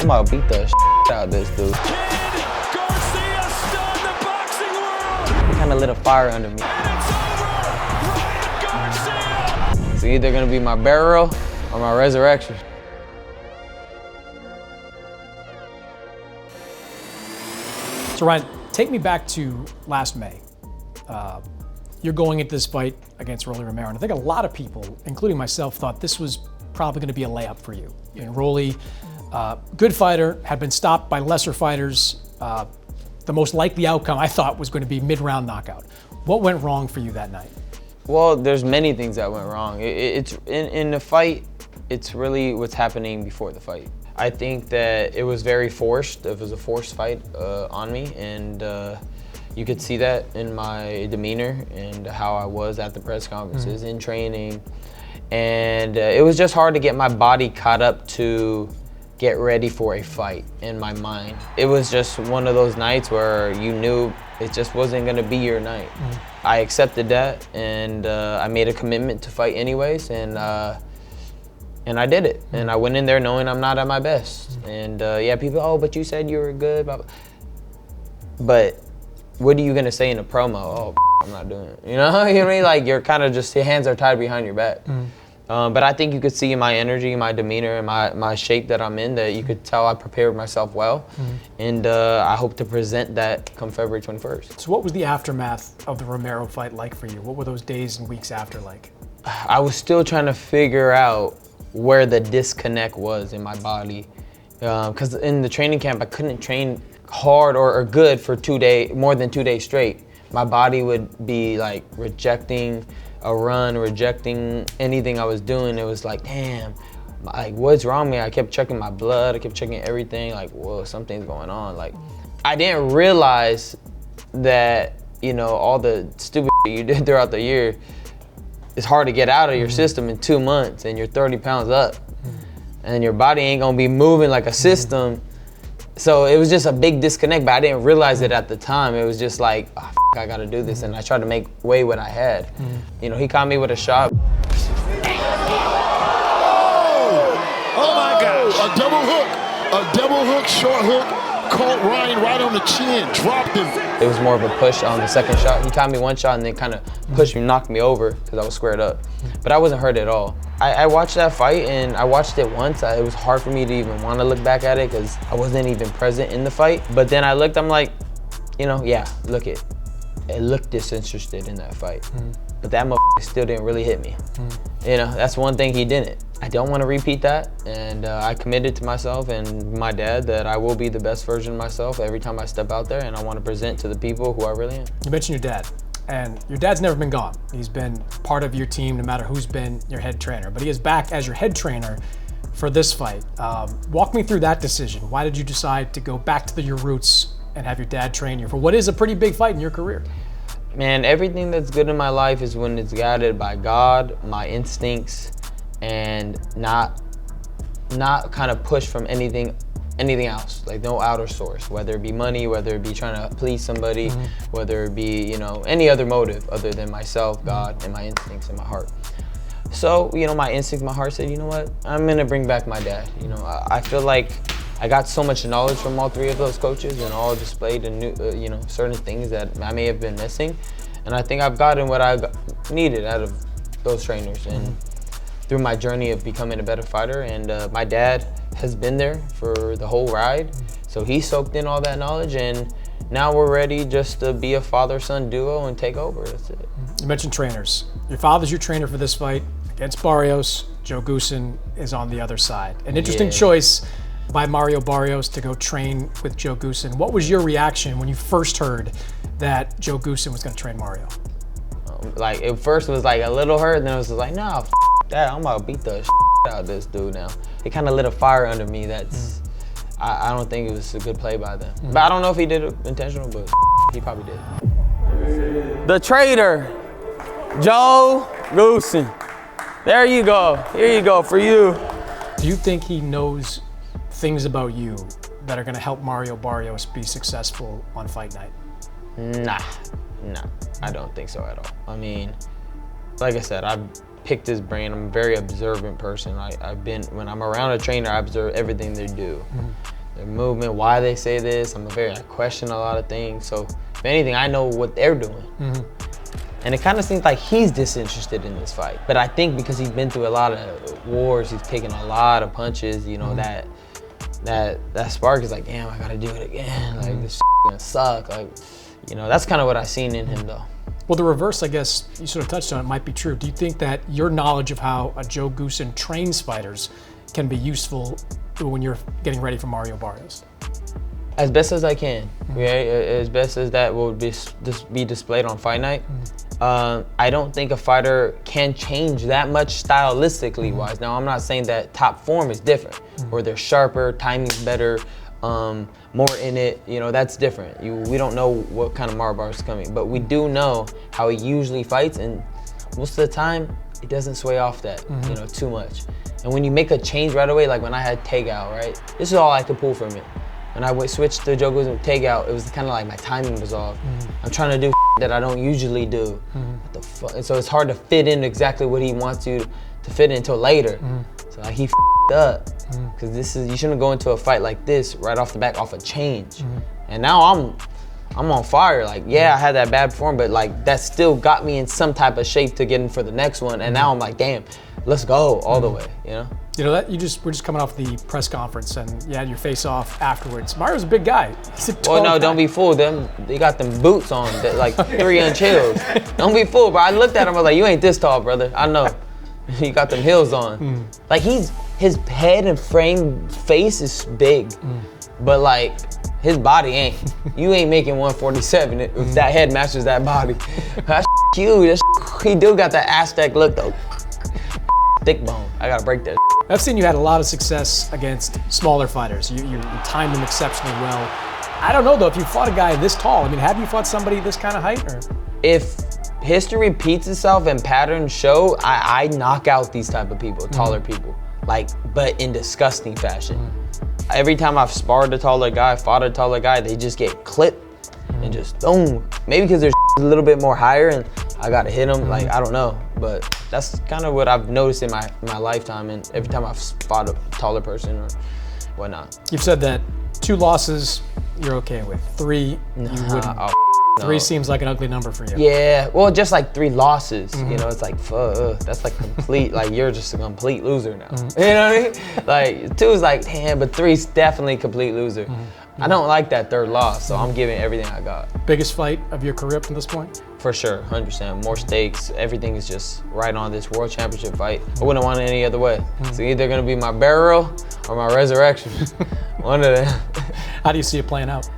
I'm about to beat the shit out of this dude. Garcia stunned the boxing world. He kind of lit a fire under me. It's over. Ryan Garcia. It's either gonna be my burial or my resurrection. So Ryan, take me back to last May. You're going into this fight against Rolly Romero, and I think a lot of people, including myself, thought this was probably going to be a layup for you. And Rolly, good fighter, had been stopped by lesser fighters. The most likely outcome, I thought, was going to be mid-round knockout. What went wrong for you that night? Well, there's many things that went wrong. It's in the fight, it's really what's happening before the fight. I think that it was very forced. It was a forced fight on me, and you could see that in my demeanor and how I was at the press conferences, in training. And it was just hard to get my body caught up to get ready for a fight in my mind. It was just one of those nights where you knew it just wasn't gonna be your night. I accepted that, and I made a commitment to fight anyways, and I did it. And I went in there knowing I'm not at my best. And yeah, people, oh, but you said you were good. But what are you gonna say in a promo? Oh, I'm not doing it. You know what I mean? Like, you're kind of just, your hands are tied behind your back. But I think you could see my energy, my demeanor, and my shape that I'm in, that you could tell I prepared myself well. And I hope to present that come February 21st. So what was the aftermath of the Romero fight like for you? What were those days and weeks after like? I was still trying to figure out where the disconnect was in my body. Because in the training camp, I couldn't train hard or good for more than 2 days straight. My body would be like rejecting a run, rejecting anything I was doing. It was like, damn, like what's wrong with me? I kept checking my blood, I kept checking everything, like, whoa, something's going on. Like, I didn't realize that, you know, all the stupid you did throughout the year, it's hard to get out of your system in 2 months, and you're 30 pounds up, and your body ain't gonna be moving like a system. So it was just a big disconnect, but I didn't realize it at the time. It was just like, oh, I gotta do this, and I tried to make way what I had. You know, he caught me with a shot. Oh my gosh. A double hook, short hook, caught Ryan right on the chin, dropped him. It was more of a push on the second shot. He caught me one shot and then kind of pushed me, knocked me over because I was squared up. But I wasn't hurt at all. I watched that fight, and I watched it once. It was hard for me to even want to look back at it because I wasn't even present in the fight. But then I looked, I'm like, you know, yeah, look it looked disinterested in that fight. But that motherfucker still didn't really hit me. You know, that's one thing he didn't. I don't want to repeat that, and I committed to myself and my dad that I will be the best version of myself every time I step out there, and I want to present to the people who I really am. You mentioned your dad, and your dad's never been gone. He's been part of your team no matter who's been your head trainer, but he is back as your head trainer for this fight. Walk me through that decision. Why did you decide to go back to your roots and have your dad train you for what is a pretty big fight in your career? Man, everything that's good in my life is when it's guided by God, my instincts, and not kind of pushed from anything else, like no outer source, whether it be money, whether it be trying to please somebody, whether it be, you know, any other motive other than myself, God, and my instincts and my heart. So, you know, my instincts, my heart said, you know what, I'm gonna bring back my dad. You know, I feel like I got so much knowledge from all three of those coaches, and all displayed and you know, certain things that I may have been missing, and I think I've gotten what I needed out of those trainers, and through my journey of becoming a better fighter. And my dad has been there for the whole ride, so he soaked in all that knowledge, and now we're ready just to be a father-son duo and take over. That's it. You mentioned trainers. Your father's your trainer for this fight against Barrios. Joe Goossen is on the other side. An interesting choice by Mario Barrios to go train with Joe Goossen. What was your reaction when you first heard that Joe Goossen was going to train Mario? Like, at first it was like a little hurt, and then it was like, nah, f that, I'm about to beat the out of this dude now. It kind of lit a fire under me that's, I don't think it was a good play by them. But I don't know if he did it intentional, but he probably did. The traitor, Joe Goossen. There you go, here you go, for you. Do you think he knows things about you that are going to help Mario Barrios be successful on fight night? Nah, I don't think so at all. I mean, like I said, I've picked his brain. I'm a very observant person. When I'm around a trainer, I observe everything they do. their movement, why they say this. I question a lot of things. So if anything, I know what they're doing. And it kind of seems like he's disinterested in this fight. But I think because he's been through a lot of wars, he's taken a lot of punches, you know, that spark is like, damn, I gotta do it again. Like, this gonna suck. Like, you know, that's kind of what I've seen in him, though. Well, the reverse, I guess, you sort of touched on it, might be true. Do you think that your knowledge of how a Joe Goossen trains fighters can be useful when you're getting ready for Mario Barrios? As best as I can, right? As best as that will be displayed on fight night. I don't think a fighter can change that much stylistically wise. Now, I'm not saying that top form is different, or they're sharper, timing's better, more in it, you know, that's different. We don't know what kind of Mario Barrios is coming, but we do know how he usually fights, and most of the time, it doesn't sway off that, you know, too much. And when you make a change right away, like when I had takeout, right? This is all I could pull from it. When I switched to Joe Goossen takeout, it was kind of like my timing was off. I'm trying to do that I don't usually do. What the fuck? And so it's hard to fit in exactly what he wants you to fit in until later. So like he up, because you shouldn't go into a fight like this right off the back off a change. And now I'm on fire. Like, yeah, I had that bad form, but like that still got me in some type of shape to get in for the next one. And now I'm like, damn, let's go all the way, you know? You know, we're just coming off the press conference, and you had your face off afterwards. Mario's a big guy. He's a tall guy. Don't be fooled. They got them boots on, that, like 3-inch heels. Don't be fooled, bro. I looked at him, I was like, you ain't this tall, brother. I know. He got them heels on. Like his head and face is big, but like his body ain't. You ain't making 147 if that head matches that body. That's huge. He do got that Aztec look though. Thick bone. I gotta break that. I've seen you had a lot of success against smaller fighters. You timed them exceptionally well. I don't know though, if you fought a guy this tall, I mean, have you fought somebody this kind of height? Or? If history repeats itself and patterns show, I knock out these type of people, taller people, like, but in disgusting fashion. Every time I've sparred a taller guy, fought a taller guy, they just get clipped and just boom. Maybe because they're a little bit more higher and I gotta hit them, like, I don't know. But that's kind of what I've noticed in my lifetime, and every time I've fought a taller person or whatnot. You've said that 2 losses you're okay with. 3, you wouldn't. 3 seems like an ugly number for you. Yeah, well, just like 3 losses, you know, it's like, fuck, that's like complete, like you're just a complete loser now. You know what I mean? Like 2 is like, damn, but 3 is definitely a complete loser. I don't like that 3rd loss, so I'm giving everything I got. Biggest fight of your career up to this point? For sure, 100%. More stakes, everything is just right on this world championship fight. I wouldn't want it any other way. It's either gonna be my burial or my resurrection. One of them. How do you see it playing out?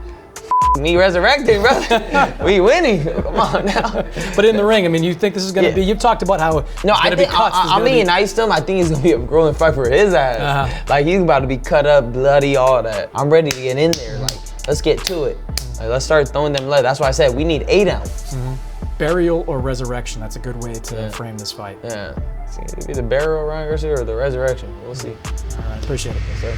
Me resurrected, brother. We winning. Come on now. But in the ring, I mean, you think this is going to be? You've talked about how it's going to be cuts. I'm being nice to him. I think it's going to be a grueling fight for his ass. Like he's about to be cut up, bloody, all that. I'm ready to get in there. Like, let's get to it. Like, let's start throwing them legs. That's why I said we need 8 ounce. Burial or resurrection? That's a good way to frame this fight. Yeah. It's either burial, Ryan Garcia, or the resurrection. We'll see. All right, appreciate it. Yes, sir.